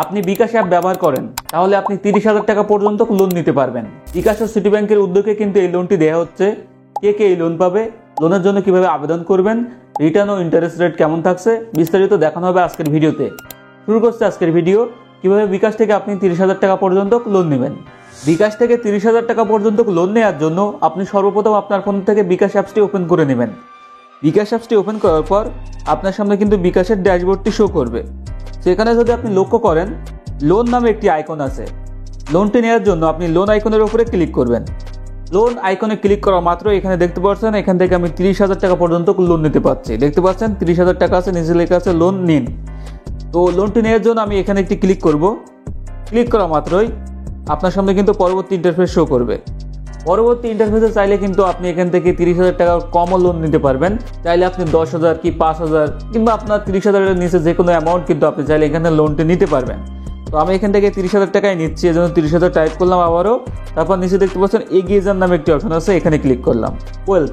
আপনি বিকাশ অ্যাপ ব্যবহার করেন তাহলে আপনি 30,000 টাকা পর্যন্ত লোন নিতে পারবেন। বিকাশ ও সিটি ব্যাংকের উদ্যোগে কিন্তু এই লোনটি দেওয়া হচ্ছে। কে কে এই লোন পাবে, লোনের জন্য কিভাবে আবেদন করবেন, রিটার্ন ও ইন্টারেস্ট রেট কেমন থাকছে, বিস্তারিত দেখানো হবে আজকের ভিডিওতে। শুরু করছে আজকের ভিডিও, কিভাবে বিকাশ থেকে আপনি 30,000 টাকা পর্যন্ত লোন নেবেন। বিকাশ থেকে 30,000 টাকা পর্যন্ত লোন নেওয়ার জন্য আপনি সর্বপ্রথম আপনার ফোন থেকে বিকাশ অ্যাপসটি ওপেন করে নেবেন। বিকাশ অ্যাপসটি ওপেন করার পর আপনার সামনে কিন্তু বিকাশের ড্যাশবোর্ডটি শো করবে। সেখানে যদি আপনি লক্ষ্য করেন, লোন নামে একটি আইকন আছে। লোনটি নেওয়ার জন্য আপনি লোন আইকনের উপরে ক্লিক করবেন। লোন আইকনে ক্লিক করা মাত্র এখানে দেখতে পাচ্ছেন, এখান থেকে আমি 30,000 টাকা পর্যন্ত লোন নিতে পারছি। দেখতে পাচ্ছেন 30,000 টাকা আছে, নিচে লেখা আছে লোন নিন। তো লোনটি নেওয়ার জন্য আমি এখানে একটি ক্লিক করব। ক্লিক করা মাত্রই আপনার সামনে কিন্তু পরবর্তী ইন্টারফেস শো করবে। পরবর্তী ইন্টারফেসে চাইলে কিন্তু আপনি এখান থেকে 30,000 টাকা কমও লোন নিতে পারবেন। চাইলে আপনি 10,000 কি 5,000 কিংবা আপনার 30,000-এর নিচে যে কোনো অ্যামাউন্ট কিন্তু আপনি চাইলে এখানে লোনটি নিতে পারবেন। তো আমি এখান থেকে 30,000 টাকাই নিচ্ছি, এজন্য 30,000 টাইপ করলাম আবারও। তারপর নিচে দেখতে পাচ্ছেন এগিয়ে যান নামে একটি অপশন আছে, এখানে ক্লিক করলাম।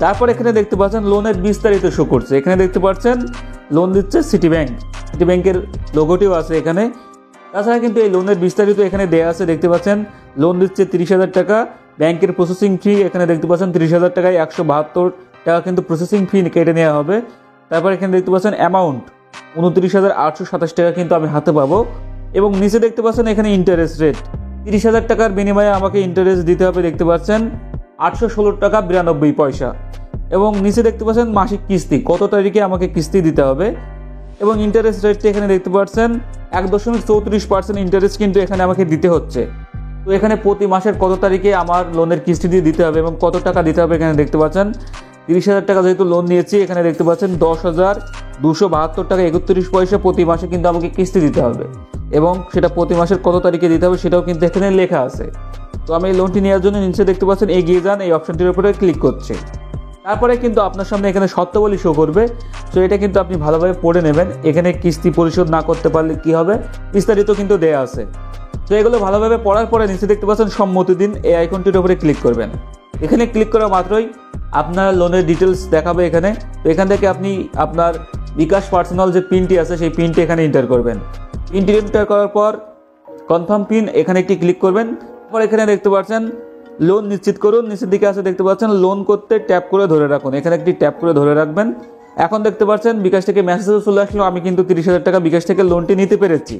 তারপর এখানে দেখতে পাচ্ছেন লোনের বিস্তারিত শো করছে। এখানে দেখতে পাচ্ছেন লোন দিচ্ছে সিটি ব্যাংক, সিটি ব্যাংকের লোগোটিও আছে এখানে। তাছাড়া কিন্তু এই লোনের বিস্তারিত এখানে দেওয়া আছে। দেখতে পাচ্ছেন লোন দিচ্ছে 30,000 টাকা, ব্যাংকের প্রসেসিং ফি এখানে দেখতে পাচ্ছেন 30,000 টাকায় 172 টাকা কিন্তু প্রসেসিং ফি কেটে নেওয়া হবে। তারপর এখানে দেখতে পাচ্ছেন অ্যামাউন্ট 29,827 টাকা কিন্তু আমি হাতে পাবো। এবং নিচে দেখতে পাচ্ছেন এখানে ইন্টারেস্ট রেট 30,000 টাকার বিনিময়ে আমাকে ইন্টারেস্ট দিতে হবে। দেখতে পাচ্ছেন 816 টাকা 92 পয়সা। এবং নিচে দেখতে পাচ্ছেন মাসিক কিস্তি, কত তারিখে আমাকে কিস্তি দিতে হবে। এবং ইন্টারেস্ট রেটটি এখানে দেখতে পাচ্ছেন 1.34% ইন্টারেস্ট কিন্তু এখানে আমাকে দিতে হচ্ছে। তো এখানে প্রতি মাসের কত তারিখে আমার লোনের কিস্তি দিয়ে দিতে হবে এবং কত টাকা দিতে হবে এখানে দেখতে পাচ্ছেন। 30,000 টাকা যেহেতু লোন নিয়েছি, এখানে দেখতে পাচ্ছেন 10,272 টাকা 31 পয়সা প্রতি মাসে কিন্তু আমাকে কিস্তি দিতে হবে। এবং সেটা প্রতি মাসের কত তারিখে দিতে হবে সেটাও কিন্তু এখানে লেখা আছে। তো আমি এই লোনটি নেওয়ার জন্য নিচে দেখতে পাচ্ছেন এগিয়ে যান এই অপশনটির উপরে ক্লিক করছি। তারপরে কিন্তু আপনার সামনে এখানে শর্তাবলী শো করবে। তো এটা কিন্তু আপনি ভালোভাবে পড়ে নেবেন। এখানে কিস্তি পরিশোধ না করতে পারলে কি হবে বিস্তারিত কিন্তু দেয়া আছে। তো এগুলো ভালোভাবে পড়ার পরে নিচে দেখতে পাচ্ছেন সম্মতি দিন, এই আইকনটির উপরে ক্লিক করবেন। এখানে ক্লিক করা মাত্রই আপনার লোনের ডিটেলস দেখাবে এখানে। তো এখান থেকে আপনি আপনার বিকাশ পার্সোনাল যে পিনটি আছে সেই পিনটি এখানে এন্টার করবেন। পিনটি এন্টার করার পর কনফার্ম পিন এখানে একটি ক্লিক করবেন। তারপর এখানে দেখতে পাচ্ছেন লোন নিশ্চিত করুন, নিচের দিকে আছে দেখতে পাচ্ছেন লোন করতে ট্যাপ করে ধরে রাখুন, এখানে একটি ট্যাপ করে ধরে রাখবেন। এখন দেখতে পাচ্ছেন বিকাশ থেকে মেসেজও চলে আসলো, আমি কিন্তু 30,000 টাকা বিকাশ থেকে লোনটি নিতে পেরেছি।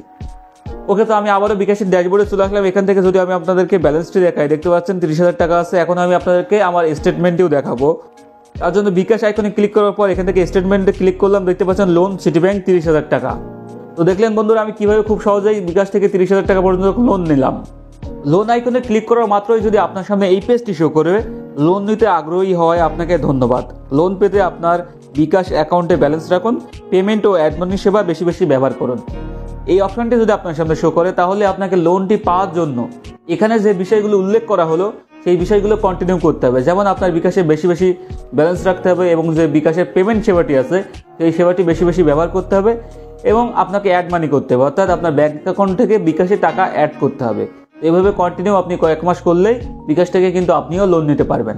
ওকে, তো আমি আবারও বিকাশের ড্যাশবোর্ডে চলে আসলাম। এখান থেকে যদি আমি আপনাদেরকে ব্যালেন্সটি দেখাই, দেখতে পাচ্ছেন 30,000 টাকা আছে। এখন আমি আপনাদেরকে আমার স্টেটমেন্টটিও দেখাবো। তার জন্য বিকাশ আইকনে ক্লিক করার পর এখান থেকে স্টেটমেন্টে ক্লিক করলাম। দেখতে পাচ্ছেন লোন সিটি ব্যাংক 30,000 টাকা। তো দেখলেন বন্ধুরা আমি কিভাবে খুব সহজেই বিকাশ থেকে 30,000 টাকা পর্যন্ত লোন নিলাম। লোন আইকনে ক্লিক করার মাত্রই যদি আপনার সামনে এই পেজটি শো করবে, লোন নিতে আগ্রহী হওয়ায় আপনাকে ধন্যবাদ। লোন পেতে আপনার বিকাশ অ্যাকাউন্টে ব্যালেন্স রাখুন, পেমেন্ট ও অ্যাডমিন সেবা বেশি বেশি ব্যবহার করুন। এই অপশনটি যদি আপনার সামনে শো করে তাহলে আপনাকে লোনটি পাওয়ার জন্য এখানে যে বিষয়গুলো উল্লেখ করা হলো সেই বিষয়গুলো কন্টিনিউ করতে হবে। যেমন আপনার বিকাশে বেশি বেশি ব্যালেন্স রাখতে হবে এবং যে বিকাশের পেমেন্ট সেবাটি আছে সেই সেবাটি বেশি বেশি ব্যবহার করতে হবে এবং আপনাকে অ্যাড মানি করতে হবে, অর্থাৎ আপনার ব্যাংক অ্যাকাউন্ট থেকে বিকাশে টাকা অ্যাড করতে হবে। এভাবে কন্টিনিউ আপনি কয়েক মাস করলেই বিকাশ থেকে কিন্তু আপনিও লোন নিতে পারবেন।